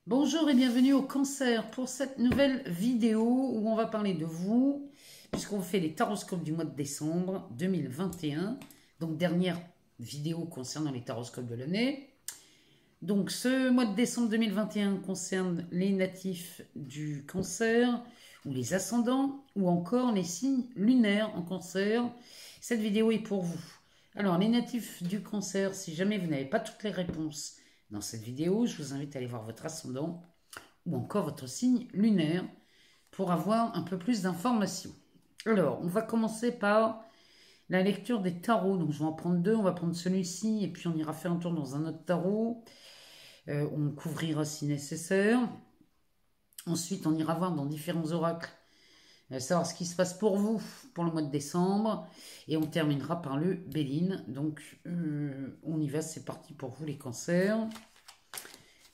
Bonjour et bienvenue au Cancer pour cette nouvelle vidéo où on va parler de vous, puisqu'on fait les taroscopes du mois de décembre 2021, donc dernière vidéo concernant les taroscopes de l'année. Donc ce mois de décembre 2021 concerne les natifs du Cancer, ou les ascendants, ou encore les signes lunaires en Cancer. Cette vidéo est pour vous. Alors les natifs du Cancer, si jamais vous n'avez pas toutes les réponses dans cette vidéo, je vous invite à aller voir votre ascendant ou encore votre signe lunaire pour avoir un peu plus d'informations. Alors, on va commencer par la lecture des tarots. Donc, je vais en prendre deux. On va prendre celui-ci et puis on ira faire un tour dans un autre tarot. On couvrira si nécessaire. Ensuite, on ira voir dans différents oracles, savoir ce qui se passe pour vous pour le mois de décembre. Et on terminera par le Béline. Donc, on y va, c'est parti pour vous les cancers.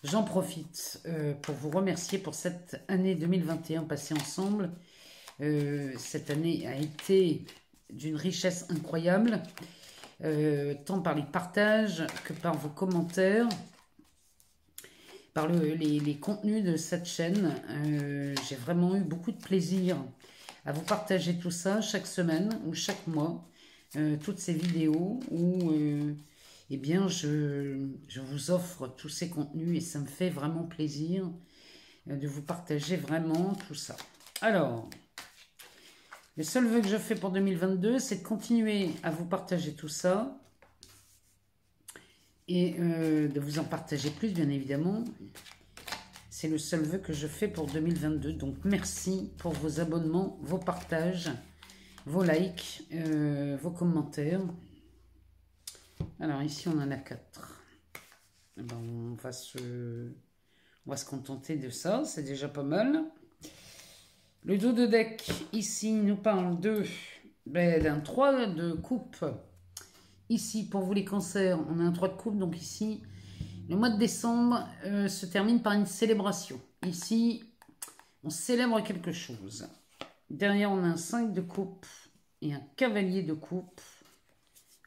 J'en profite pour vous remercier pour cette année 2021 passée ensemble. Cette année a été d'une richesse incroyable, tant par les partages que par vos commentaires, par les contenus de cette chaîne. J'ai vraiment eu beaucoup de plaisir à vous partager tout ça chaque semaine ou chaque mois, toutes ces vidéos où eh bien, je vous offre tous ces contenus et ça me fait vraiment plaisir de vous partager vraiment tout ça. Alors, le seul vœu que je fais pour 2022, c'est de continuer à vous partager tout ça et de vous en partager plus, bien évidemment. C'est le seul vœu que je fais pour 2022. Donc, merci pour vos abonnements, vos partages, vos likes, vos commentaires. Alors, ici, on en a 4. Ben, on va se contenter de ça. C'est déjà pas mal. Le dos de deck, ici, nous parle d'un 3 de coupe. Ici, pour vous les cancers, on a un 3 de coupe. Donc ici, le mois de décembre se termine par une célébration. Ici, on célèbre quelque chose. Derrière, on a un 5 de coupe et un cavalier de coupe.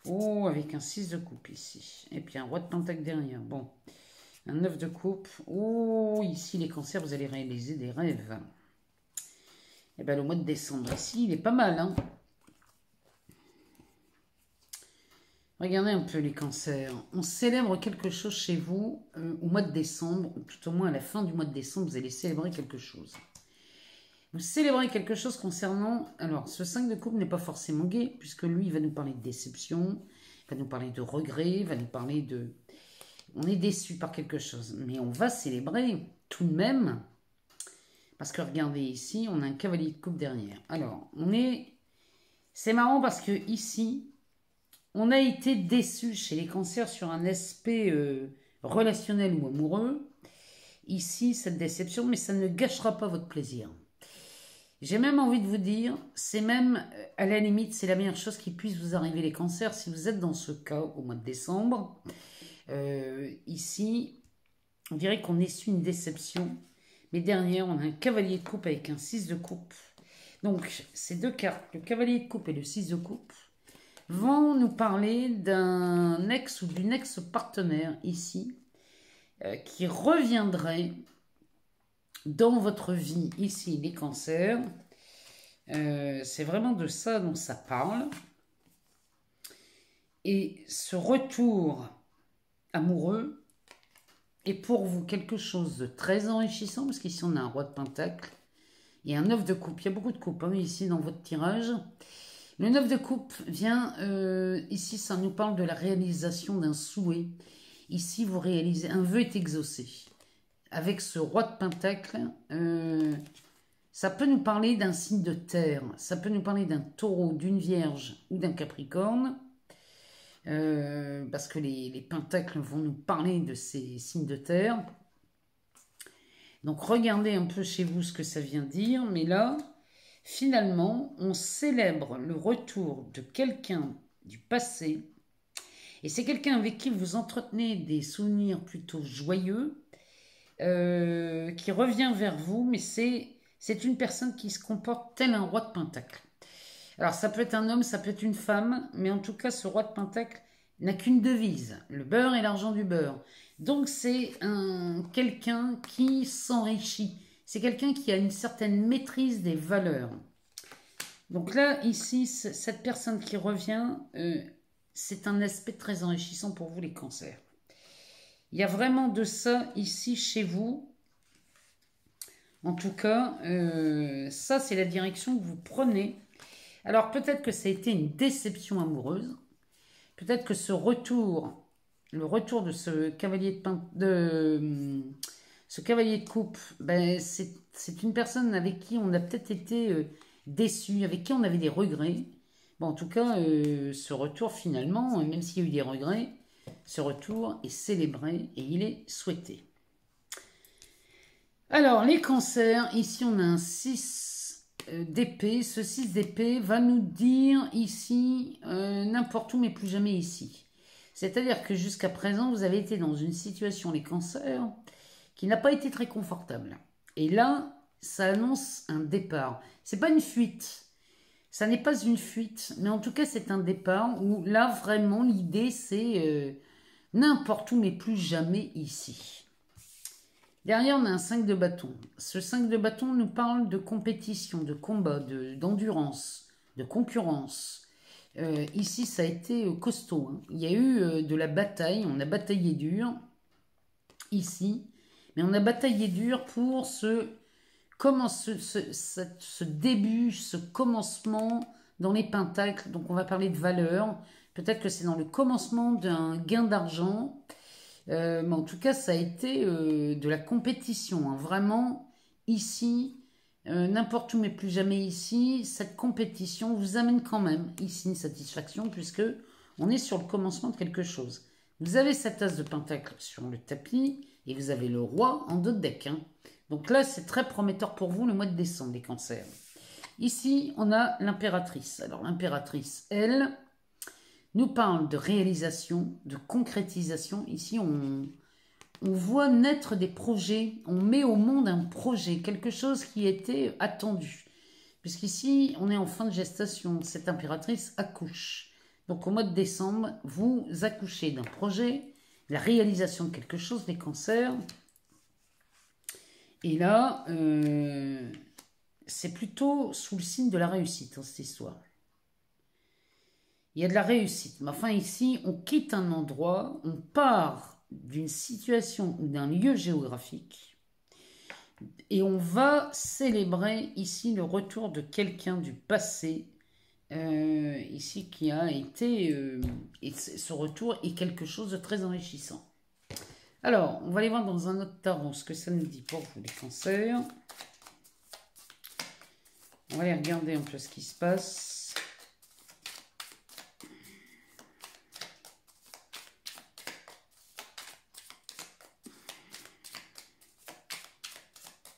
Oh, avec un 6 de coupe ici. Et puis un roi de pentacle derrière. Bon, un 9 de coupe. Oh, ici, les cancers, vous allez réaliser des rêves. Et bien, le mois de décembre, ici, il est pas mal, hein. Regardez un peu les cancers. On célèbre quelque chose chez vous au mois de décembre, ou tout au moins à la fin du mois de décembre, vous allez célébrer quelque chose. Vous célébrez quelque chose concernant... Alors, ce 5 de coupe n'est pas forcément gai, puisque lui, il va nous parler de déception, il va nous parler de regret, il va nous parler de... On est déçu par quelque chose, mais on va célébrer tout de même, parce que regardez ici, on a un cavalier de coupe derrière. Alors, c'est marrant parce que ici, on a été déçu chez les cancers sur un aspect relationnel ou amoureux. Ici, cette déception, mais ça ne gâchera pas votre plaisir. J'ai même envie de vous dire, c'est même, à la limite, c'est la meilleure chose qui puisse vous arriver les cancers. Si vous êtes dans ce cas au mois de décembre, ici, on dirait qu'on essuie une déception. Mais derrière, on a un cavalier de coupe avec un 6 de coupe. Donc, ces deux cartes, le cavalier de coupe et le 6 de coupe, vont nous parler d'un ex ou d'une ex-partenaire ici, qui reviendrait dans votre vie, ici, les cancers. C'est vraiment de ça dont ça parle. Et ce retour amoureux est pour vous quelque chose de très enrichissant, parce qu'ici on a un roi de pentacle et un 9 de coupe. Il y a beaucoup de coupes ici dans votre tirage. Le 9 de coupe vient, ici ça nous parle de la réalisation d'un souhait. Ici vous réalisez, un vœu est exaucé. Avec ce roi de pentacle, ça peut nous parler d'un signe de terre, ça peut nous parler d'un taureau, d'une vierge ou d'un capricorne, parce que les pentacles vont nous parler de ces signes de terre. Donc regardez un peu chez vous ce que ça vient dire, mais là, finalement, on célèbre le retour de quelqu'un du passé, et c'est quelqu'un avec qui vous entretenez des souvenirs plutôt joyeux, qui revient vers vous, mais c'est une personne qui se comporte tel un roi de pentacle. Alors ça peut être un homme, ça peut être une femme, mais en tout cas ce roi de pentacle n'a qu'une devise, le beurre et l'argent du beurre. Donc c'est quelqu'un qui s'enrichit. C'est quelqu'un qui a une certaine maîtrise des valeurs. Donc là, ici, cette personne qui revient, c'est un aspect très enrichissant pour vous les cancers. Il y a vraiment de ça ici chez vous. En tout cas, ça c'est la direction que vous prenez. Alors peut-être que ça a été une déception amoureuse. Peut-être que ce retour, le retour de ce cavalier ce cavalier de coupe, ben, c'est une personne avec qui on a peut-être été déçu, avec qui on avait des regrets. Bon, en tout cas, ce retour finalement, même s'il y a eu des regrets, ce retour est célébré et il est souhaité. Alors, les cancers, ici on a un 6 d'épée. Ce 6 d'épée va nous dire ici n'importe où mais plus jamais ici. C'est-à-dire que jusqu'à présent, vous avez été dans une situation, les cancers, qui n'a pas été très confortable. Et là, ça annonce un départ. C'est pas une fuite. Ça n'est pas une fuite, mais en tout cas, c'est un départ où là, vraiment, l'idée, c'est n'importe où mais plus jamais ici. Derrière, on a un 5 de bâton. Ce 5 de bâton nous parle de compétition, de combat, d'endurance, de concurrence. Ici, ça a été costaud. Hein. Il y a eu de la bataille, on a bataillé dur, ici. Mais on a bataillé dur pour ce début, ce commencement dans les pentacles. Donc, on va parler de valeur. Peut-être que c'est dans le commencement d'un gain d'argent. Mais en tout cas, ça a été de la compétition. Hein. Vraiment, ici, n'importe où, mais plus jamais ici, cette compétition vous amène quand même ici une satisfaction puisque on est sur le commencement de quelque chose. Vous avez cette as de pentacle sur le tapis et vous avez le roi en dos de deck. Hein. Donc là, c'est très prometteur pour vous le mois de décembre, les cancers. Ici, on a l'impératrice. Alors, l'impératrice, elle nous parle de réalisation, de concrétisation. Ici, on voit naître des projets, on met au monde un projet, quelque chose qui était attendu. Puisqu'ici, on est en fin de gestation, cette impératrice accouche. Donc au mois de décembre, vous accouchez d'un projet, la réalisation de quelque chose, les cancers. Et là, c'est plutôt sous le signe de la réussite, hein, cette histoire. Il y a de la réussite. Mais enfin, ici, on quitte un endroit, on part d'une situation ou d'un lieu géographique et on va célébrer ici le retour de quelqu'un du passé, ici qui a été... et ce retour est quelque chose de très enrichissant. Alors, on va aller voir dans un autre tarot ce que ça nous dit pour vous, les cancers. On va aller regarder un peu ce qui se passe.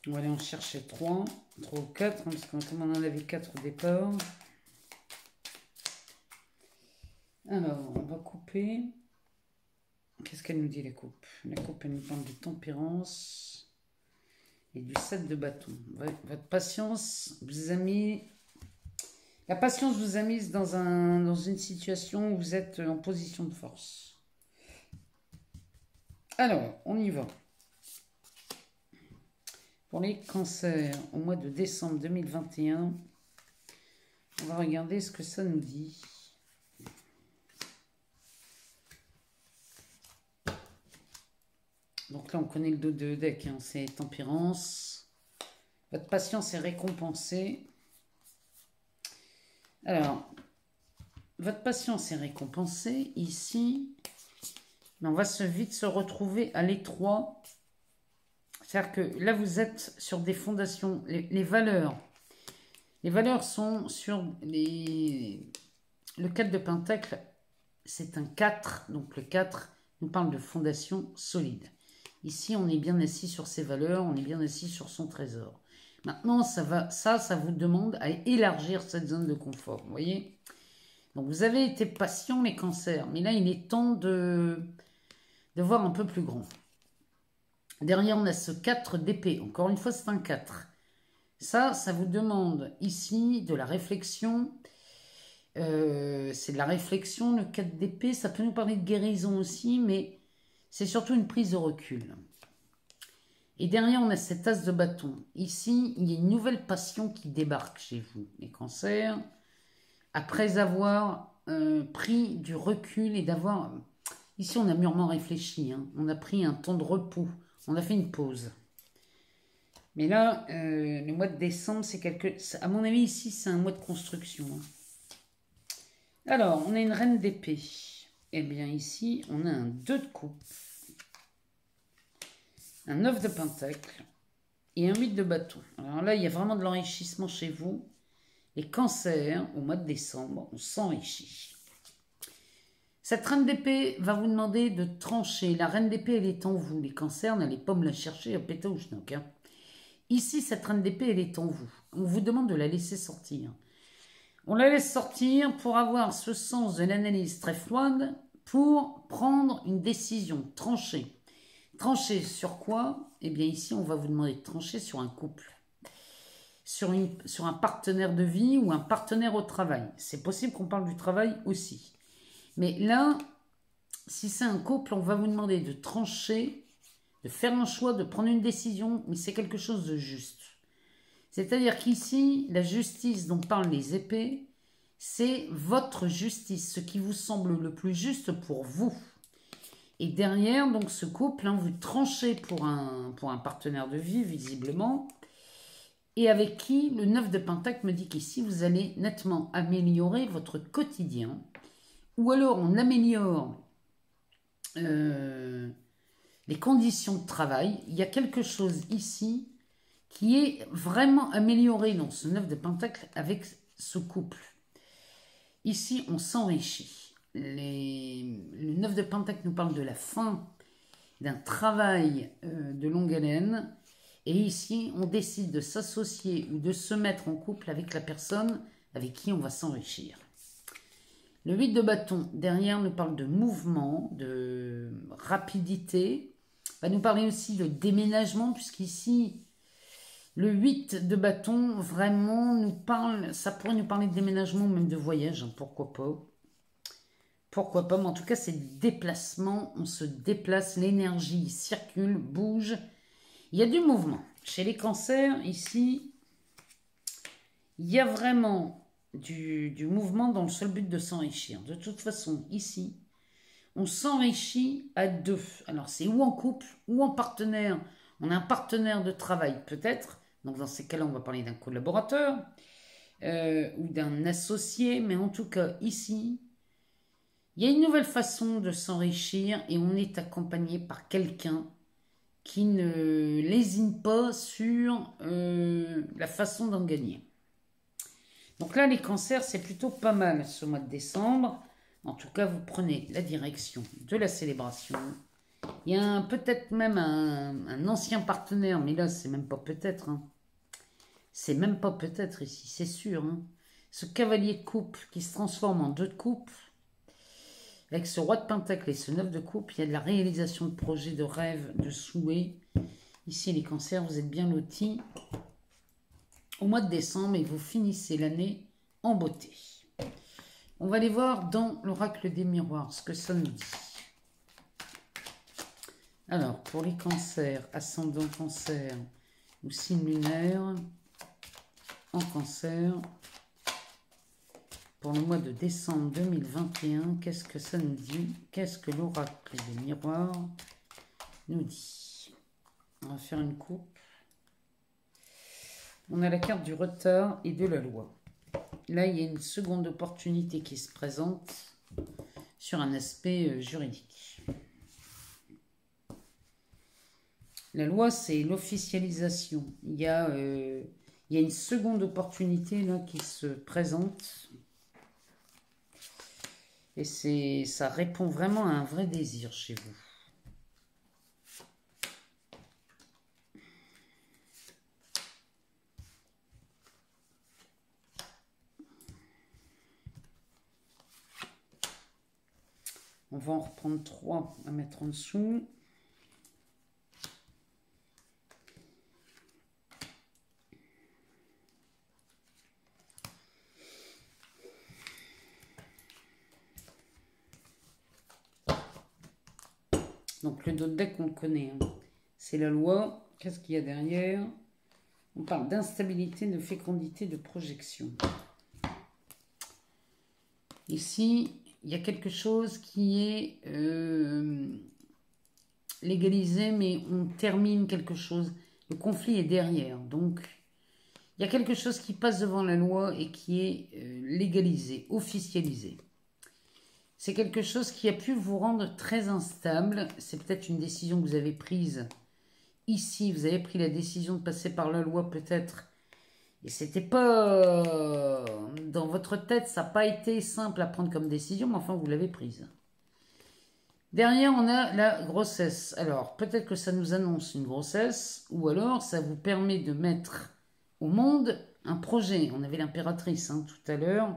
On va aller en chercher 3 ou 4, hein, parce que comme on en avait 4 au départ. Alors, on va couper. Qu'est-ce qu'elle nous dit, la coupe? La coupe, elle nous parle de tempérance et du 7 de bâton. Votre patience vous a mis... La patience vous a mise dans une situation où vous êtes en position de force. Alors, on y va. Pour les cancers, au mois de décembre 2021, on va regarder ce que ça nous dit. Donc là, on connaît le dos de deck, hein, c'est tempérance. Votre patience est récompensée. Alors, votre patience est récompensée ici, mais on va vite se retrouver à l'étroit. C'est-à-dire que là, vous êtes sur des fondations, les valeurs. Les valeurs sont sur le 4 de pentacle, c'est un 4. Donc le 4 nous parle de fondation solide. Ici, on est bien assis sur ses valeurs, on est bien assis sur son trésor. Maintenant, ça vous demande à élargir cette zone de confort, vous voyez. Donc vous avez été patient, les cancers, mais là, il est temps de voir un peu plus grand. Derrière, on a ce 4 d'épée. Encore une fois, c'est un 4. Ça vous demande ici de la réflexion. C'est de la réflexion, le 4 d'épée. Ça peut nous parler de guérison aussi, mais c'est surtout une prise de recul. Et derrière, on a cet as de bâton. Ici, il y a une nouvelle passion qui débarque chez vous, les cancers. Après avoir pris du recul et d'avoir... Ici, on a mûrement réfléchi. Hein. On a pris un temps de repos. On a fait une pause. Mais là, le mois de décembre, c'est quelque... À mon avis, ici, c'est un mois de construction. Hein. Alors, on a une reine d'épée. Eh bien, ici, on a un 2 de coupe. Un 9 de pentacle. Et un 8 de bâton. Alors là, il y a vraiment de l'enrichissement chez vous. Les cancers, au mois de décembre, on s'enrichit. Cette reine d'épée va vous demander de trancher. La reine d'épée, elle est en vous. Les cancers, n'allez pas me la chercher à péter au schnock. Hein. Ici, cette reine d'épée, elle est en vous. On vous demande de la laisser sortir. On la laisse sortir pour avoir ce sens de l'analyse très froide pour prendre une décision, trancher. Trancher sur quoi? Eh bien ici, on va vous demander de trancher sur un couple. Sur un partenaire de vie ou un partenaire au travail. C'est possible qu'on parle du travail aussi. Mais là, si c'est un couple, on va vous demander de trancher, de faire un choix, de prendre une décision, mais c'est quelque chose de juste. C'est-à-dire qu'ici, la justice dont parlent les épées, c'est votre justice, ce qui vous semble le plus juste pour vous. Et derrière, donc ce couple, hein, vous tranchez pour un partenaire de vie, visiblement, et avec qui le 9 de pentacle me dit qu'ici, vous allez nettement améliorer votre quotidien, ou alors on améliore les conditions de travail. Il y a quelque chose ici qui est vraiment amélioré dans ce 9 de pentacle avec ce couple. Ici, on s'enrichit. Le 9 de pentacle nous parle de la fin d'un travail de longue haleine. Et ici, on décide de s'associer ou de se mettre en couple avec la personne avec qui on va s'enrichir. Le 8 de bâton, derrière, nous parle de mouvement, de rapidité. Va nous parler aussi de déménagement, puisqu'ici, le 8 de bâton, vraiment, nous parle, ça pourrait nous parler de déménagement, même de voyage, hein, pourquoi pas. Pourquoi pas, mais en tout cas, c'est déplacement, on se déplace, l'énergie circule, bouge. Il y a du mouvement. Chez les cancers, ici, il y a vraiment du mouvement dans le seul but de s'enrichir. De toute façon, ici, on s'enrichit à deux. Alors, c'est ou en couple, ou en partenaire. On a un partenaire de travail, peut-être. Donc, dans ces cas-là, on va parler d'un collaborateur ou d'un associé. Mais en tout cas, ici, il y a une nouvelle façon de s'enrichir et on est accompagné par quelqu'un qui ne lésine pas sur la façon d'en gagner. Donc là, les cancers, c'est plutôt pas mal ce mois de décembre. En tout cas, vous prenez la direction de la célébration. Il y a peut-être même un ancien partenaire, mais là, c'est même pas peut-être. Hein. C'est même pas peut-être ici, c'est sûr. Hein. Ce cavalier de coupe qui se transforme en 2 de coupe, avec ce roi de pentacle et ce 9 de coupe, il y a de la réalisation de projets, de rêves, de souhaits. Ici, les cancers, vous êtes bien lotis au mois de décembre et vous finissez l'année en beauté. On va aller voir dans l'oracle des miroirs ce que ça nous dit. Alors, pour les cancers, ascendant cancer ou signe lunaire, en cancer, pour le mois de décembre 2021, qu'est-ce que ça nous dit? Qu'est-ce que l'oracle des miroirs nous dit? On va faire une coupe. On a la carte du retard et de la loi. Là, il y a une seconde opportunité qui se présente sur un aspect juridique. La loi, c'est l'officialisation. Il y a une seconde opportunité là, qui se présente. Et ça répond vraiment à un vrai désir chez vous. On va en reprendre 3 à mettre en dessous. Donc le dos de deck, on le connaît. Hein. C'est la loi. Qu'est-ce qu'il y a derrière? On parle d'instabilité, de fécondité, de projection. Ici, il y a quelque chose qui est légalisé, mais on termine quelque chose. Le conflit est derrière. Donc, il y a quelque chose qui passe devant la loi et qui est légalisé, officialisé. C'est quelque chose qui a pu vous rendre très instable. C'est peut-être une décision que vous avez prise ici. Vous avez pris la décision de passer par la loi peut-être. Et c'était pas... dans votre tête, ça n'a pas été simple à prendre comme décision, mais enfin, vous l'avez prise. Derrière, on a la grossesse. Alors, peut-être que ça nous annonce une grossesse, ou alors ça vous permet de mettre au monde un projet. On avait l'impératrice hein, tout à l'heure.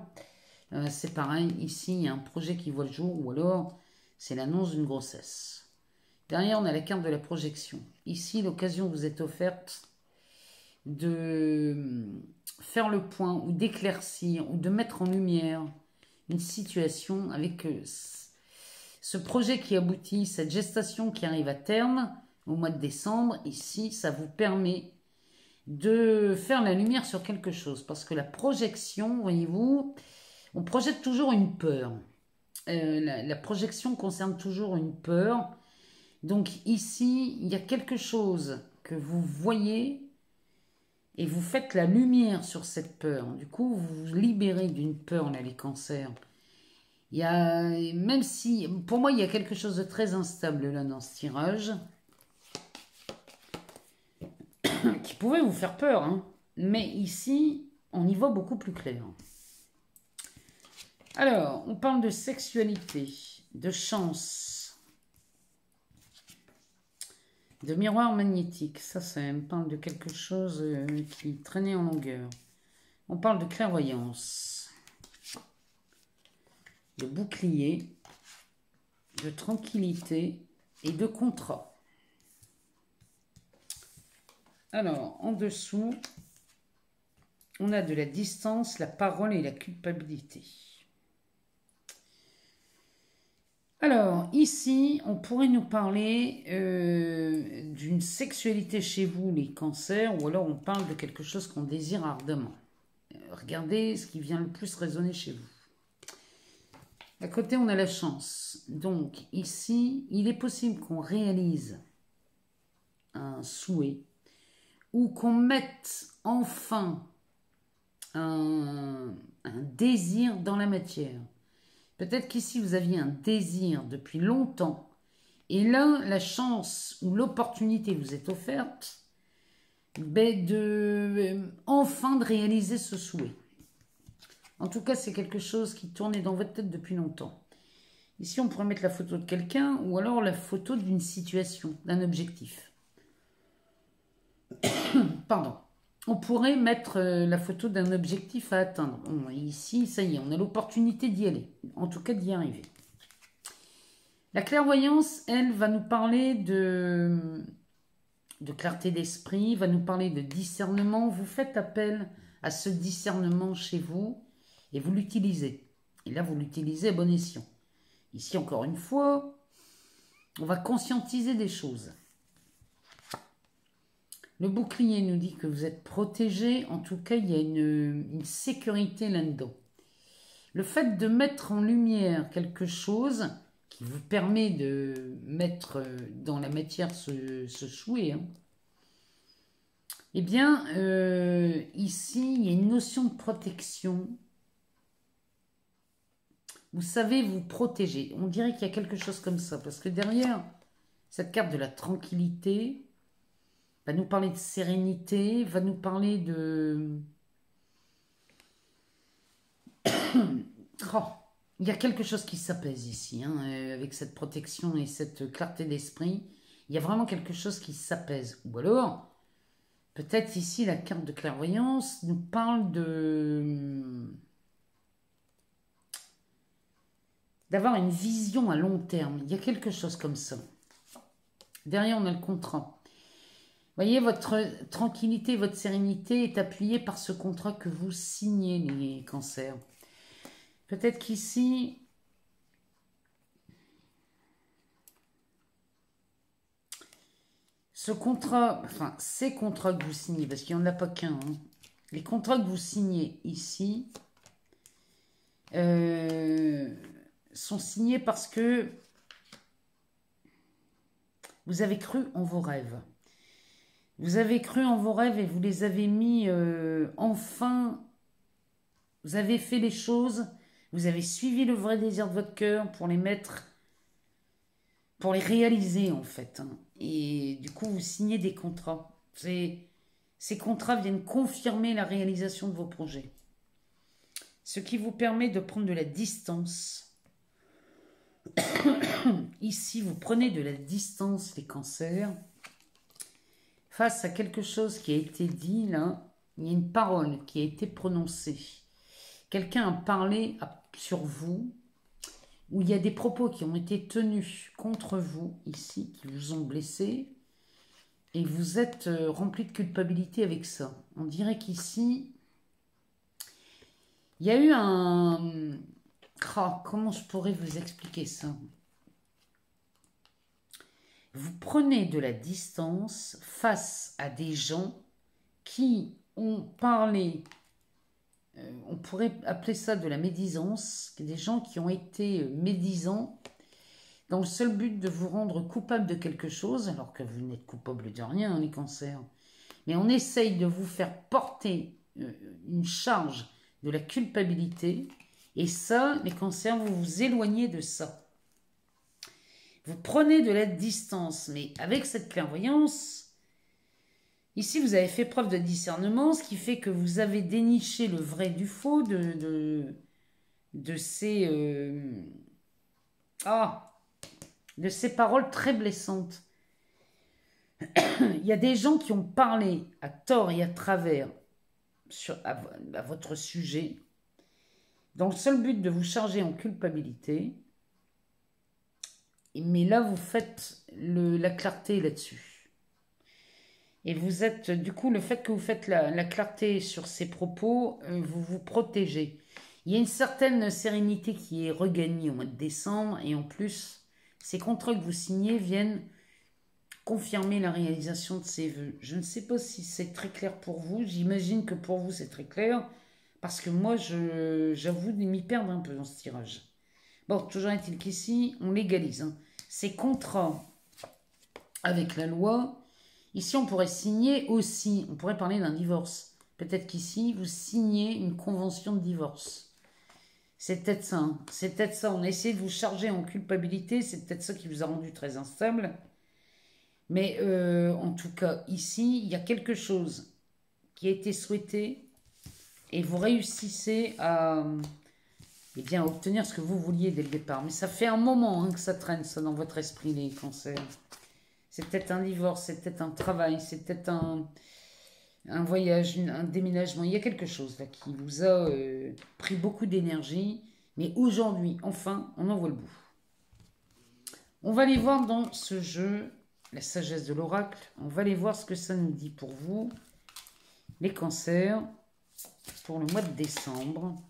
C'est pareil, ici, il y a un projet qui voit le jour, ou alors c'est l'annonce d'une grossesse. Derrière, on a la carte de la projection. Ici, l'occasion vous est offerte de faire le point, ou d'éclaircir, ou de mettre en lumière une situation avec ce projet qui aboutit, cette gestation qui arrive à terme au mois de décembre. Ici, ça vous permet de faire la lumière sur quelque chose. Parce que la projection, voyez-vous, on projette toujours une peur. La projection concerne toujours une peur. Donc ici, il y a quelque chose que vous voyez et vous faites la lumière sur cette peur. Du coup, vous vous libérez d'une peur, là, les cancers. Il y a, même si, pour moi, il y a quelque chose de très instable là dans ce tirage qui pouvait vous faire peur. Hein. Mais ici, on y voit beaucoup plus clair. Alors, on parle de sexualité, de chance, de miroir magnétique. Ça me parle de quelque chose qui traînait en longueur. On parle de clairvoyance, de bouclier, de tranquillité et de contrat. Alors, en dessous, on a de la distance, la parole et la culpabilité. Alors, ici, on pourrait nous parler d'une sexualité chez vous, les cancers, ou alors on parle de quelque chose qu'on désire ardemment. Regardez ce qui vient le plus résonner chez vous. À côté, on a la chance. Donc, ici, il est possible qu'on réalise un souhait ou qu'on mette enfin un désir dans la matière. Peut-être qu'ici, vous aviez un désir depuis longtemps. Et là, la chance ou l'opportunité vous est offerte enfin de réaliser ce souhait. En tout cas, c'est quelque chose qui tournait dans votre tête depuis longtemps. Ici, on pourrait mettre la photo de quelqu'un ou alors la photo d'une situation, d'un objectif. Pardon. On pourrait mettre la photo d'un objectif à atteindre. Bon, ici, ça y est, on a l'opportunité d'y aller. En tout cas, d'y arriver. La clairvoyance, elle, va nous parler de clarté d'esprit, va nous parler de discernement. Vous faites appel à ce discernement chez vous et vous l'utilisez. Et là, vous l'utilisez à bon escient. Ici, encore une fois, on va conscientiser des choses. Le bouclier nous dit que vous êtes protégé. En tout cas, il y a une sécurité là-dedans. Le fait de mettre en lumière quelque chose qui vous permet de mettre dans la matière ce souhait, hein, eh bien, ici, il y a une notion de protection. Vous savez vous protéger. On dirait qu'il y a quelque chose comme ça. Parce que derrière, cette carte de la tranquillité va nous parler de sérénité, va nous parler de... Oh, il y a quelque chose qui s'apaise ici, hein, avec cette protection et cette clarté d'esprit. Il y a vraiment quelque chose qui s'apaise. Ou alors, peut-être ici, la carte de clairvoyance nous parle d'avoir une vision à long terme. Il y a quelque chose comme ça. Derrière, on a le contrat. Vous voyez, votre tranquillité, votre sérénité est appuyée par ce contrat que vous signez, les cancers. Peut-être qu'ici, ce contrat, enfin, ces contrats que vous signez, parce qu'il n'y en a pas qu'un, hein, les contrats que vous signez ici sont signés parce que vous avez cru en vos rêves. Vous avez cru en vos rêves et vous les avez mis enfin. Vous avez fait les choses. Vous avez suivi le vrai désir de votre cœur pour les mettre, pour les réaliser en fait. Hein. Et du coup, vous signez des contrats. Ces contrats viennent confirmer la réalisation de vos projets. Ce qui vous permet de prendre de la distance. Ici, vous prenez de la distance, les cancers. Face à quelque chose qui a été dit, là, il y a une parole qui a été prononcée. Quelqu'un a parlé sur vous, où il y a des propos qui ont été tenus contre vous, ici, qui vous ont blessé, et vous êtes rempli de culpabilité avec ça. On dirait qu'ici, il y a eu un... Oh, comment je pourrais vous expliquer ça ? Vous prenez de la distance face à des gens qui ont parlé, on pourrait appeler ça de la médisance, des gens qui ont été médisants dans le seul but de vous rendre coupable de quelque chose, alors que vous n'êtes coupable de rien, les cancers. Mais on essaye de vous faire porter une charge de la culpabilité, et ça, les cancers, vous vous éloignez de ça. Vous prenez de la distance, mais avec cette clairvoyance, ici vous avez fait preuve de discernement, ce qui fait que vous avez déniché le vrai du faux de ces paroles très blessantes. Il y a des gens qui ont parlé à tort et à travers à votre sujet, dans le seul but de vous charger en culpabilité. Mais là, vous faites la clarté là-dessus. Et vous êtes, du coup, le fait que vous faites la clarté sur ces propos, vous vous protégez. Il y a une certaine sérénité qui est regagnée au mois de décembre. Et en plus, ces contrats que vous signez viennent confirmer la réalisation de ces vœux. Je ne sais pas si c'est très clair pour vous. J'imagine que pour vous, c'est très clair. Parce que moi, j'avoue de m'y perdre un peu dans ce tirage. Bon, toujours est-il qu'ici, on légalise. Hein. Ces contrats avec la loi, ici, on pourrait signer aussi, on pourrait parler d'un divorce. Peut-être qu'ici, vous signez une convention de divorce. C'est peut-être ça. Hein. C'est peut-être ça. On a essayé de vous charger en culpabilité. C'est peut-être ça qui vous a rendu très instable. Mais en tout cas, ici, il y a quelque chose qui a été souhaité et vous réussissez à... Eh bien, obtenir ce que vous vouliez dès le départ. Mais ça fait un moment que ça traîne, ça, dans votre esprit, les cancers. C'est peut-être un divorce, c'est peut-être un travail, c'est peut-être un voyage, un déménagement. Il y a quelque chose là qui vous a pris beaucoup d'énergie. Mais aujourd'hui, enfin, on en voit le bout. On va aller voir dans ce jeu, la sagesse de l'oracle. On va aller voir ce que ça nous dit pour vous, les cancers, pour le mois de décembre.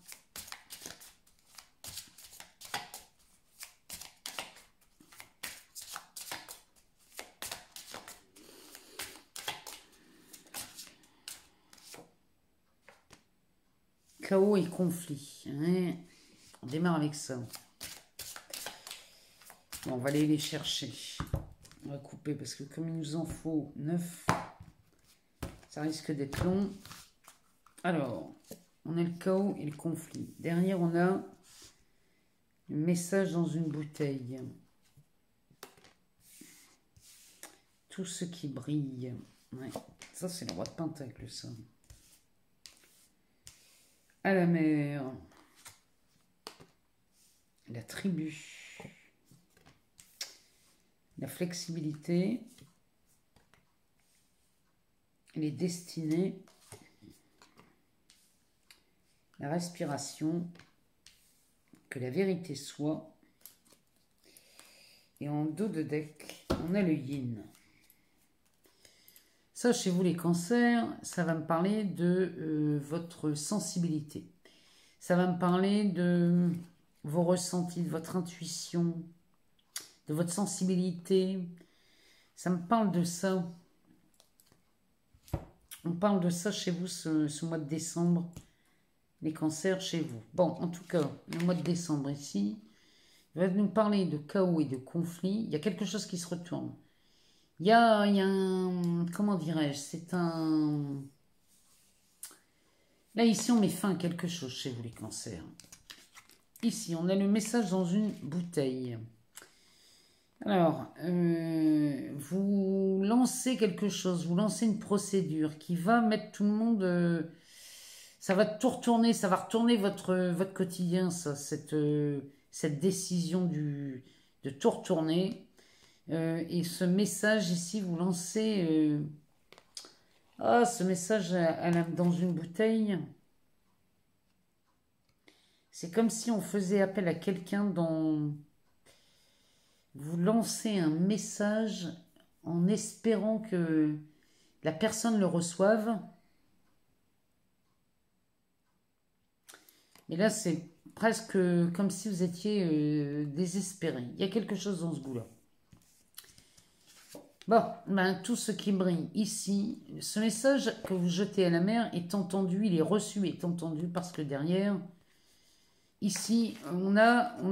Chaos et conflit. Hein. On démarre avec ça. Bon, on va aller les chercher. On va couper parce que comme il nous en faut 9, ça risque d'être long. Alors, on a le chaos et le conflit. Derrière, on a le message dans une bouteille. Tout ce qui brille. Ouais. Ça, c'est le roi de Pentacle, ça. À la mer, la tribu, la flexibilité, les destinées, la respiration, que la vérité soit. Et en dos de deck, on a le yin. Ça, chez vous les cancers, ça va me parler de votre sensibilité. Ça va me parler de vos ressentis, de votre intuition, de votre sensibilité. Ça me parle de ça. On parle de ça chez vous ce mois de décembre. Les cancers chez vous. Bon, en tout cas, le mois de décembre ici, il va nous parler de chaos et de conflit. Il y a quelque chose qui se retourne. Il y a un... Comment dirais-je? C'est un... Là, ici, on met fin à quelque chose chez vous, les cancers. Ici, on a le message dans une bouteille. Alors, vous lancez quelque chose, vous lancez une procédure qui va mettre tout le monde... ça va tout retourner, ça va retourner votre quotidien, ça, cette décision de tout retourner. Et ce message ici, vous lancez... ce message dans une bouteille... C'est comme si on faisait appel à quelqu'un dont vous lancez un message en espérant que la personne le reçoive. Et là, c'est presque comme si vous étiez désespéré. Il y a quelque chose dans ce goût-là. Bon, ben, tout ce qui brille ici, ce message que vous jetez à la mer est entendu, il est reçu, est entendu parce que derrière... Ici, on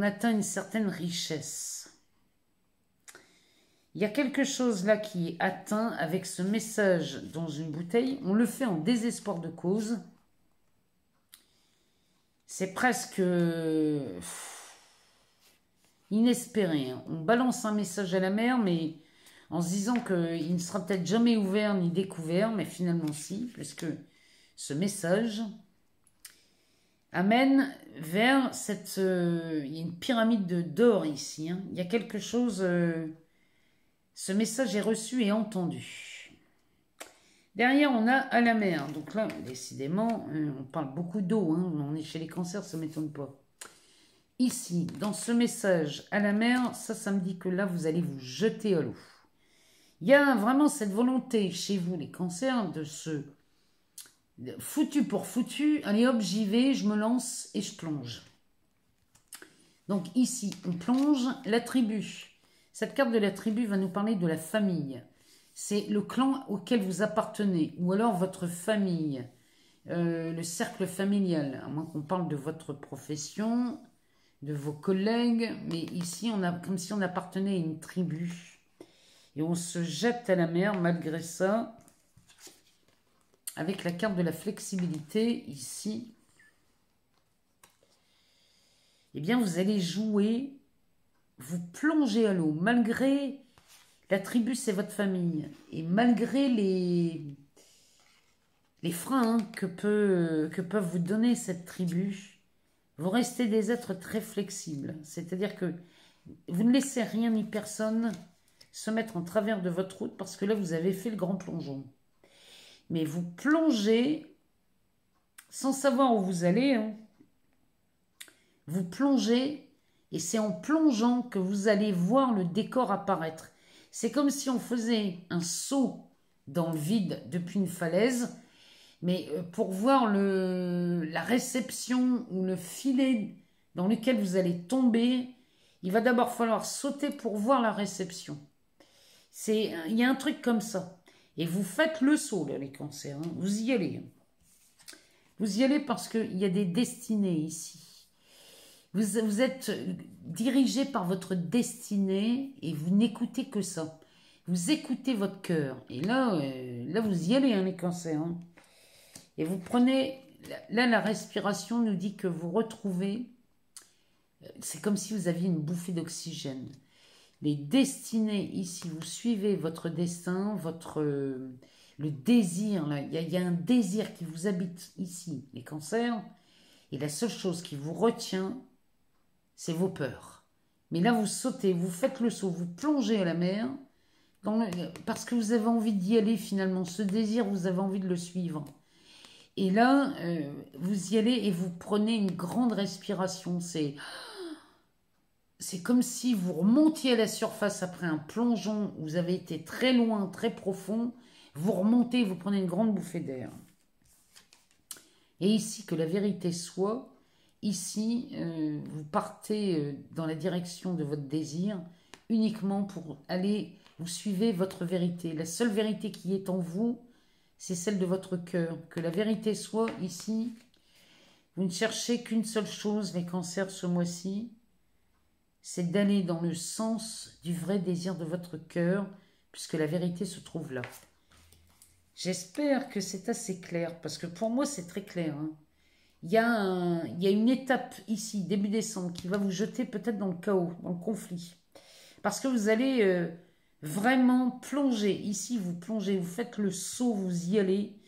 atteint une certaine richesse. Il y a quelque chose là qui est atteint avec ce message dans une bouteille. On le fait en désespoir de cause. C'est presque inespéré, hein. On balance un message à la mer, mais en se disant qu'il ne sera peut-être jamais ouvert ni découvert, mais finalement si, puisque ce message... amène vers cette... il y a une pyramide d'or ici. Hein. Il y a quelque chose... ce message est reçu et entendu. Derrière, on a à la mer. Donc là, décidément, on parle beaucoup d'eau. Hein. On est chez les cancers, ça ne m'étonne pas. Ici, dans ce message à la mer, ça me dit que là, vous allez vous jeter à l'eau. Il y a vraiment cette volonté chez vous, les cancers, de se... foutu pour foutu, allez hop, j'y vais, je me lance et je plonge. Donc ici, on plonge la tribu. Cette carte de la tribu va nous parler de la famille. C'est le clan auquel vous appartenez, ou alors votre famille, le cercle familial, à moins qu'on parle de votre profession, de vos collègues, mais ici, on a comme si on appartenait à une tribu. Et on se jette à la mer, malgré ça, avec la carte de la flexibilité, ici, eh bien, vous allez jouer, vous plongez à l'eau, malgré la tribu, c'est votre famille, et malgré les freins que peuvent vous donner cette tribu, vous restez des êtres très flexibles. C'est-à-dire que vous ne laissez rien ni personne se mettre en travers de votre route, parce que là, vous avez fait le grand plongeon. Mais vous plongez sans savoir où vous allez. Hein. Vous plongez et c'est en plongeant que vous allez voir le décor apparaître. C'est comme si on faisait un saut dans le vide depuis une falaise, mais pour voir la réception ou le filet dans lequel vous allez tomber, il va d'abord falloir sauter pour voir la réception. Il y a un truc comme ça. Et vous faites le saut, là, les cancers. Hein. Vous y allez. Vous y allez parce qu'il y a des destinées ici. Vous êtes dirigé par votre destinée et vous n'écoutez que ça. Vous écoutez votre cœur. Et là, vous y allez, hein, les cancers. Hein. Et vous prenez... Là, la respiration nous dit que vous retrouvez... C'est comme si vous aviez une bouffée d'oxygène. Les destinées ici, vous suivez votre destin, le désir. Là, il y a un désir qui vous habite ici, les cancers. Et la seule chose qui vous retient, c'est vos peurs. Mais là, vous sautez, vous faites le saut, vous plongez à la mer, parce que vous avez envie d'y aller finalement. Ce désir, vous avez envie de le suivre. Et là, vous y allez et vous prenez une grande respiration. C'est comme si vous remontiez à la surface après un plongeon. Vous avez été très loin, très profond. Vous remontez, vous prenez une grande bouffée d'air. Et ici, que la vérité soit, ici, vous partez dans la direction de votre désir uniquement pour aller, vous suivez votre vérité. La seule vérité qui est en vous, c'est celle de votre cœur. Que la vérité soit ici, vous ne cherchez qu'une seule chose, les cancers, ce mois-ci, c'est d'aller dans le sens du vrai désir de votre cœur, puisque la vérité se trouve là. J'espère que c'est assez clair, parce que pour moi, c'est très clair. Hein. Il y a une étape ici, début décembre, qui va vous jeter peut-être dans le chaos, dans le conflit. Parce que vous allez vraiment plonger. Ici, vous plongez, vous faites le saut, vous y allez.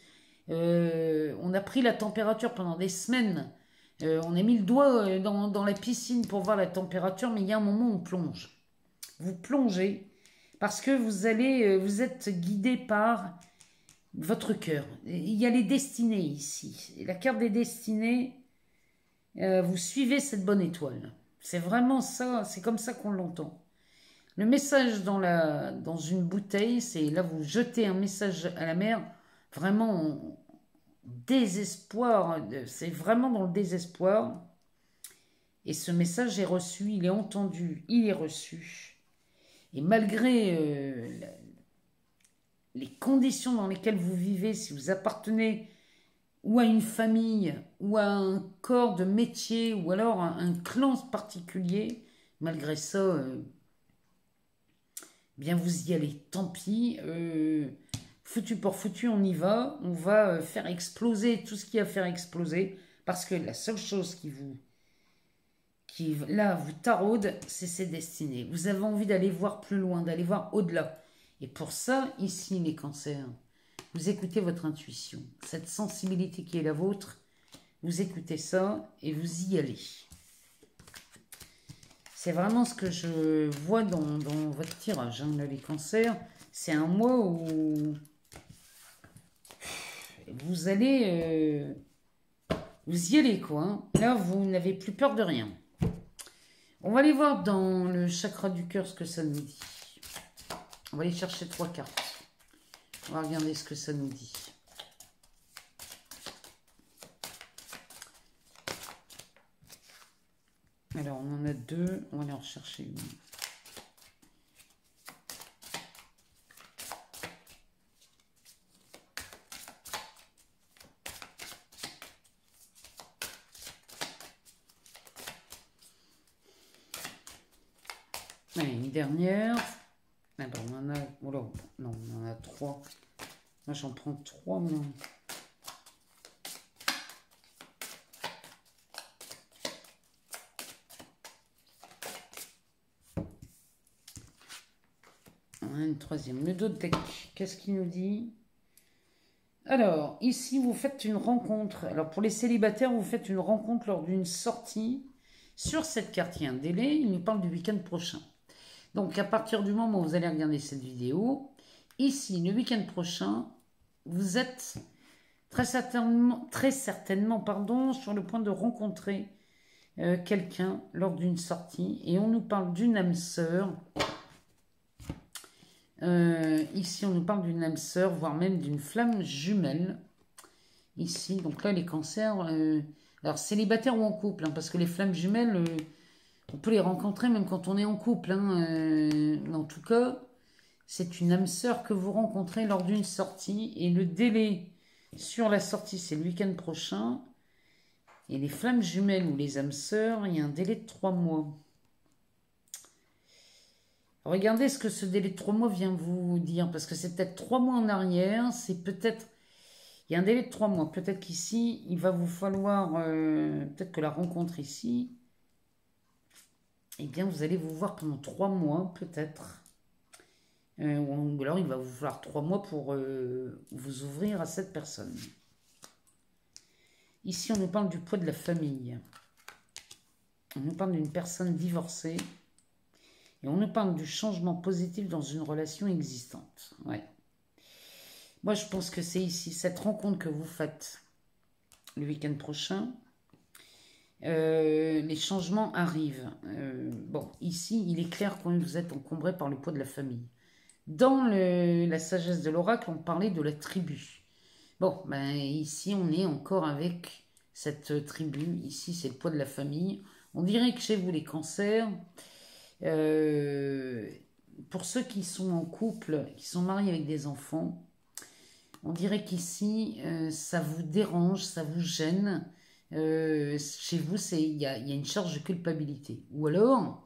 On a pris la température pendant des semaines. On a mis le doigt dans la piscine pour voir la température, mais il y a un moment où on plonge. Vous plongez parce que vous êtes guidé par votre cœur. Il y a les destinées ici. La carte des destinées, vous suivez cette bonne étoile. C'est vraiment ça, c'est comme ça qu'on l'entend. Le message dans une bouteille, c'est là vous jetez un message à la mer, vraiment désespoir, c'est vraiment dans le désespoir. Et ce message est reçu, il est entendu, il est reçu. Et malgré les conditions dans lesquelles vous vivez, si vous appartenez ou à une famille, ou à un corps de métier, ou alors à un clan particulier, malgré ça, bien vous y allez, tant pis. Foutu pour foutu, on y va. On va faire exploser tout ce qu'il y a à faire exploser. Parce que la seule chose qui vous taraude, c'est ses destinées. Vous avez envie d'aller voir plus loin, d'aller voir au-delà. Et pour ça, ici, les cancers, vous écoutez votre intuition. Cette sensibilité qui est la vôtre, vous écoutez ça et vous y allez. C'est vraiment ce que je vois dans votre tirage, hein, là, les cancers. C'est un mois où vous allez... vous y allez, quoi. Hein. Là, vous n'avez plus peur de rien. On va aller voir dans le chakra du cœur ce que ça nous dit. On va aller chercher 3 cartes. On va regarder ce que ça nous dit. Alors, on en a 2. On va aller en chercher une. Allez, une dernière. Ah ben, on en a... Oh là, non, on en a 3. Moi, j'en prends 3, moi. Une troisième. Le dos de deck, qu'est-ce qu'il nous dit? Alors, ici, vous faites une rencontre. Alors, pour les célibataires, vous faites une rencontre lors d'une sortie. Sur cette carte, il y a un délai. Il nous parle du week-end prochain. Donc, à partir du moment où vous allez regarder cette vidéo, ici, le week-end prochain, vous êtes très certainement sur le point de rencontrer quelqu'un lors d'une sortie. Et on nous parle d'une âme sœur. Ici, on nous parle d'une âme sœur, voire même d'une flamme jumelle. Ici, donc là, les cancers... alors, célibataires ou en couple, hein, parce que les flammes jumelles, on peut les rencontrer même quand on est en couple. Hein, en tout cas, c'est une âme sœur que vous rencontrez lors d'une sortie. Et le délai sur la sortie, c'est le week-end prochain. Et les flammes jumelles ou les âmes sœurs, il y a un délai de 3 mois. Regardez ce que ce délai de 3 mois vient vous dire, parce que c'est peut-être 3 mois en arrière, c'est peut-être... Il y a un délai de 3 mois, peut-être qu'ici, il va vous falloir... peut-être que la rencontre ici, eh bien, vous allez vous voir pendant 3 mois, peut-être. Ou alors, il va vous falloir 3 mois pour vous ouvrir à cette personne. Ici, on nous parle du poids de la famille. On nous parle d'une personne divorcée. Et on nous parle du changement positif dans une relation existante. Ouais. Moi, je pense que c'est ici, cette rencontre que vous faites le week-end prochain. Les changements arrivent. Bon, ici, il est clair que vous êtes encombré par le poids de la famille. Dans la sagesse de l'oracle, on parlait de la tribu. Bon, ben ici, on est encore avec cette tribu. Ici, c'est le poids de la famille. On dirait que chez vous, les cancers... pour ceux qui sont en couple, qui sont mariés avec des enfants, On dirait qu'ici, ça vous dérange, ça vous gêne. Chez vous, il y a une charge de culpabilité. Ou alors,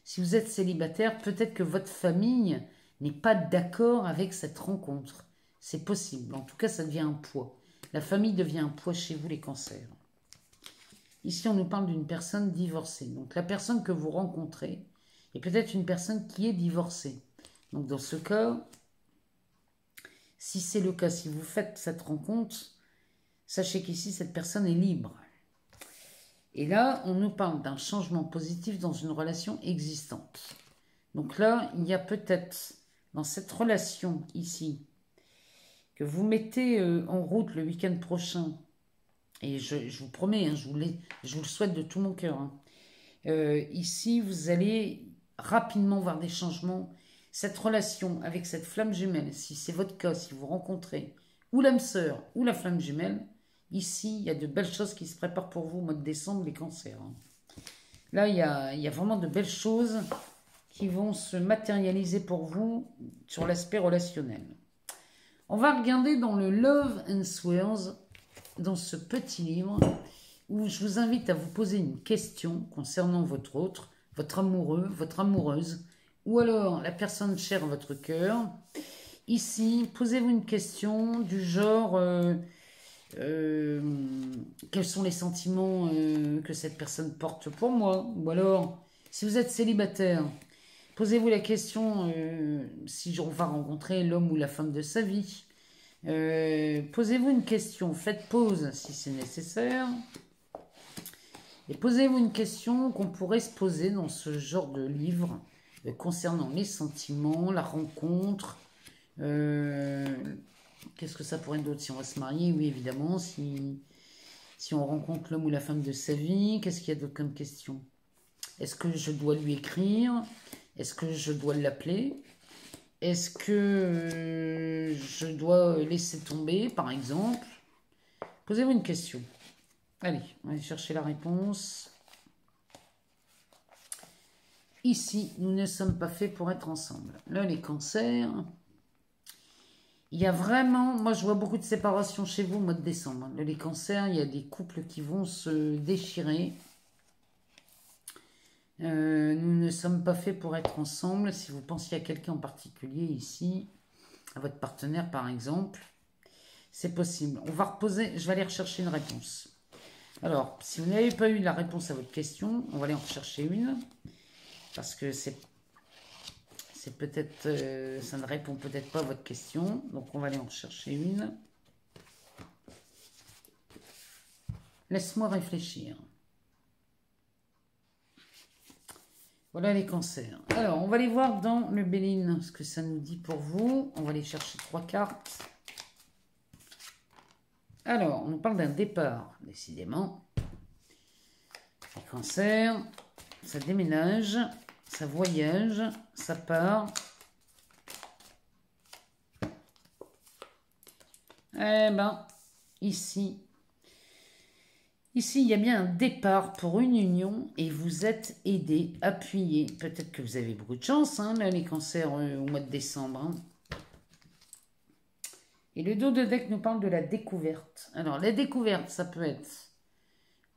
si vous êtes célibataire, peut-être que votre famille n'est pas d'accord avec cette rencontre. C'est possible. En tout cas, ça devient un poids. La famille devient un poids chez vous, les cancers. Ici, on nous parle d'une personne divorcée. Donc, la personne que vous rencontrez est peut-être une personne qui est divorcée. Donc, dans ce cas, si c'est le cas, si vous faites cette rencontre, sachez qu'ici, cette personne est libre. Et là, on nous parle d'un changement positif dans une relation existante. Donc là, il y a peut-être dans cette relation ici, que vous mettez en route le week-end prochain, et je vous promets, hein, je vous le souhaite de tout mon cœur, hein. Ici, vous allez rapidement voir des changements. Cette relation avec cette flamme jumelle, si c'est votre cas, si vous rencontrez ou l'âme sœur ou la flamme jumelle, ici, il y a de belles choses qui se préparent pour vous au mois de décembre, les cancers, hein. Là, il y a vraiment de belles choses qui vont se matérialiser pour vous sur l'aspect relationnel. On va regarder dans le Love Answers, dans ce petit livre, où je vous invite à vous poser une question concernant votre autre, votre amoureux, votre amoureuse, ou alors la personne chère à votre cœur. Ici, posez-vous une question du genre quels sont les sentiments que cette personne porte pour moi, ou alors, si vous êtes célibataire, posez-vous la question si on va rencontrer l'homme ou la femme de sa vie. Posez-vous une question, faites pause si c'est nécessaire. Et posez-vous une question qu'on pourrait se poser dans ce genre de livre concernant les sentiments, la rencontre. Qu'est-ce que ça pourrait être d'autre si on va se marier? Oui, évidemment, si on rencontre l'homme ou la femme de sa vie, qu'est-ce qu'il y a d'autre comme question? Est-ce que je dois lui écrire? Est-ce que je dois l'appeler? Est-ce que je dois laisser tomber, par exemple? Posez-vous une question. Allez, on va aller chercher la réponse. Ici, nous ne sommes pas faits pour être ensemble. Là, les cancers. Il y a vraiment, moi je vois beaucoup de séparations chez vous au mois de décembre. Là, les cancers, il y a des couples qui vont se déchirer. Nous ne sommes pas faits pour être ensemble. Si vous pensiez à quelqu'un en particulier ici, à votre partenaire par exemple, c'est possible. On va reposer, je vais aller rechercher une réponse. Alors, si vous n'avez pas eu la réponse à votre question, on va aller en rechercher une. Parce que c'est peut-être, ça ne répond peut-être pas à votre question. Donc, on va aller en rechercher une. Laisse-moi réfléchir. Voilà les cancers. Alors, on va aller voir dans le Béline ce que ça nous dit pour vous. On va aller chercher 3 cartes. Alors, on nous parle d'un départ, décidément. Les cancers, ça déménage, ça voyage, ça part. Eh ben, ici, il y a bien un départ pour une union et vous êtes aidé, appuyé. Peut-être que vous avez beaucoup de chance, hein, là, les cancers au mois de décembre, hein. Et le dos de deck nous parle de la découverte. Alors, la découverte, ça peut être,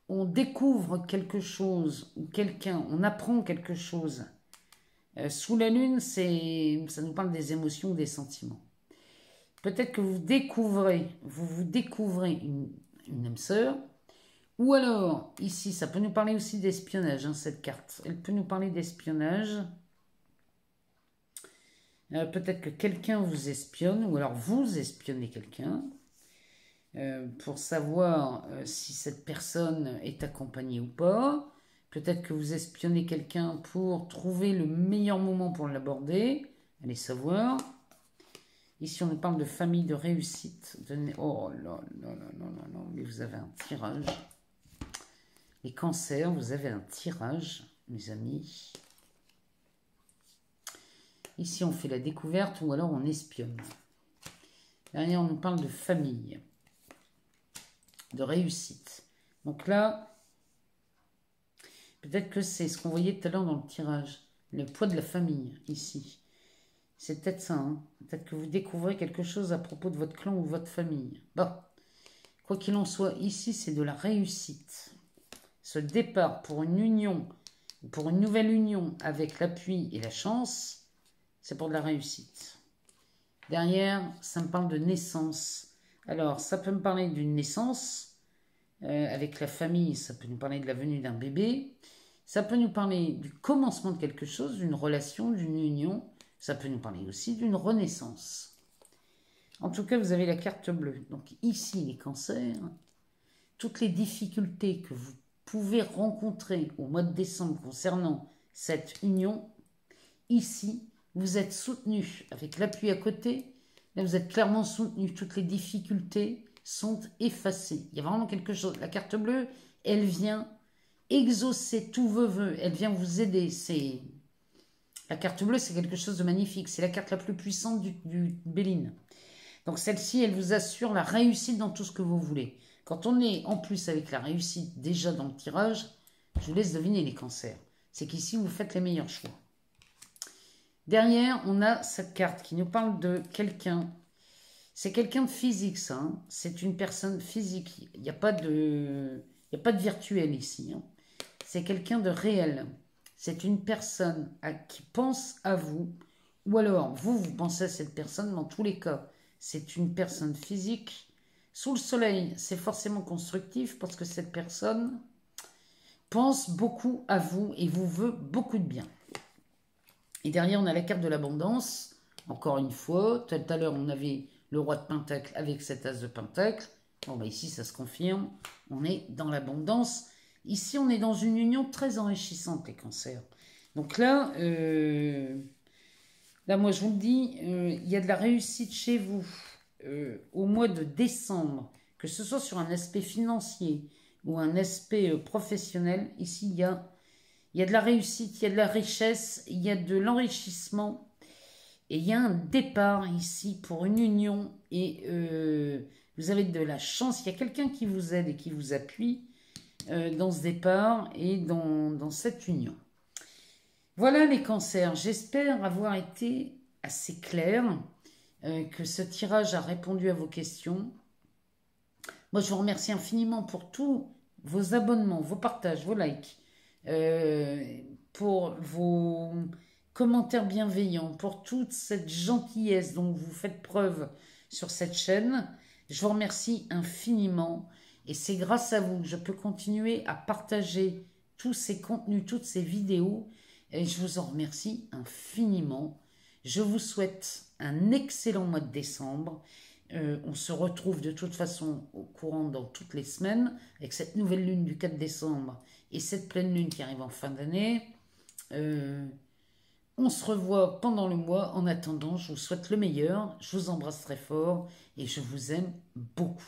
on découvre quelque chose ou quelqu'un, on apprend quelque chose. Sous la lune, ça nous parle des émotions, des sentiments. Peut-être que vous vous découvrez une âme sœur. Ou alors, ici, ça peut nous parler aussi d'espionnage, hein, cette carte. Elle peut nous parler d'espionnage. Peut-être que quelqu'un vous espionne, ou alors vous espionnez quelqu'un, pour savoir si cette personne est accompagnée ou pas. Peut-être que vous espionnez quelqu'un pour trouver le meilleur moment pour l'aborder. Allez savoir. Ici, on nous parle de famille, de réussite. Oh là là là là là là, mais vous avez un tirage. Les cancers, vous avez un tirage, mes amis. Ici, on fait la découverte ou alors on espionne. Derrière, on nous parle de famille, de réussite. Donc là, peut-être que c'est ce qu'on voyait tout à l'heure dans le tirage. Le poids de la famille, ici. C'est peut-être ça, hein. Peut-être que vous découvrez quelque chose à propos de votre clan ou votre famille. Bon, quoi qu'il en soit, ici, c'est de la réussite. Ce départ pour une union, pour une nouvelle union avec l'appui et la chance, c'est pour de la réussite. Derrière, ça me parle de naissance. Alors, ça peut me parler d'une naissance avec la famille, ça peut nous parler de la venue d'un bébé, ça peut nous parler du commencement de quelque chose, d'une relation, d'une union, ça peut nous parler aussi d'une renaissance. En tout cas, vous avez la carte bleue. Donc ici, les cancers, toutes les difficultés que vous pouvez rencontrer au mois de décembre concernant cette union, ici, vous êtes soutenu avec l'appui à côté. Là, vous êtes clairement soutenu. Toutes les difficultés sont effacées. Il y a vraiment quelque chose. La carte bleue, elle vient exaucer tous vos vœux. Elle vient vous aider. La carte bleue, c'est quelque chose de magnifique. C'est la carte la plus puissante du Béline. Donc celle-ci, elle vous assure la réussite dans tout ce que vous voulez. Quand on est en plus avec la réussite déjà dans le tirage, je vous laisse deviner les cancers. C'est qu'ici, vous faites les meilleurs choix. Derrière, on a cette carte qui nous parle de quelqu'un. C'est quelqu'un de physique, ça. Hein. C'est une personne physique. Il n'y a pas de virtuel ici. Hein. C'est quelqu'un de réel. C'est une personne qui pense à vous. Ou alors, vous pensez à cette personne. Dans tous les cas, c'est une personne physique. Sous le soleil, c'est forcément constructif parce que cette personne pense beaucoup à vous et vous veut beaucoup de bien. Et derrière, on a la carte de l'abondance. Encore une fois, tout à l'heure, on avait le roi de Pentacle avec cet as de Pentacle. Bon, bah ici, ça se confirme. On est dans l'abondance. Ici, on est dans une union très enrichissante, les cancers. Donc là, moi, je vous le dis, il y a de la réussite chez vous au mois de décembre, que ce soit sur un aspect financier ou un aspect professionnel. Ici, il y a de la réussite, il y a de la richesse, il y a de l'enrichissement. Et il y a un départ ici pour une union. Et vous avez de la chance. Il y a quelqu'un qui vous aide et qui vous appuie dans ce départ et dans cette union. Voilà les cancers. J'espère avoir été assez clair, que ce tirage a répondu à vos questions. Moi, je vous remercie infiniment pour tous vos abonnements, vos partages, vos likes. Pour vos commentaires bienveillants, pour toute cette gentillesse dont vous faites preuve sur cette chaîne. Je vous remercie infiniment et c'est grâce à vous que je peux continuer à partager tous ces contenus, toutes ces vidéos et je vous en remercie infiniment. Je vous souhaite un excellent mois de décembre. On se retrouve de toute façon au courant dans toutes les semaines avec cette nouvelle lune du 4 décembre et cette pleine lune qui arrive en fin d'année. On se revoit pendant le mois. En attendant, je vous souhaite le meilleur. Je vous embrasse très fort et je vous aime beaucoup.